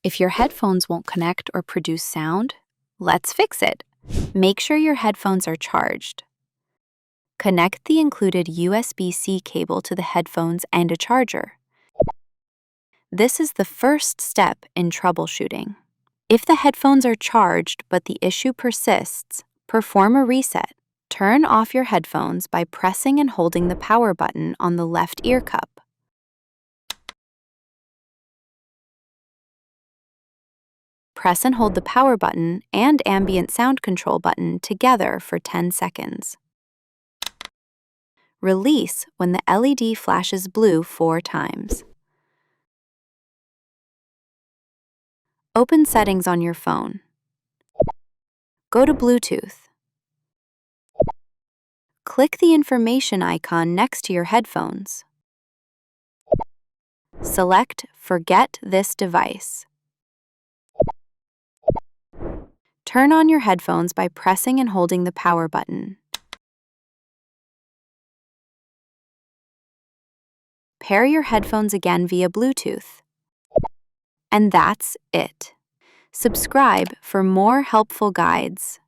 If your headphones won't connect or produce sound, let's fix it. Make sure your headphones are charged. Connect the included USB-C cable to the headphones and a charger. This is the first step in troubleshooting. If the headphones are charged but the issue persists, perform a reset. Turn off your headphones by pressing and holding the power button on the left ear cup. Press and hold the power button and ambient sound control button together for 10 seconds. Release when the LED flashes blue 4 times. Open Settings on your phone. Go to Bluetooth. Click the information icon next to your headphones. Select Forget this device. Turn on your headphones by pressing and holding the power button. Pair your headphones again via Bluetooth. And that's it. Subscribe for more helpful guides.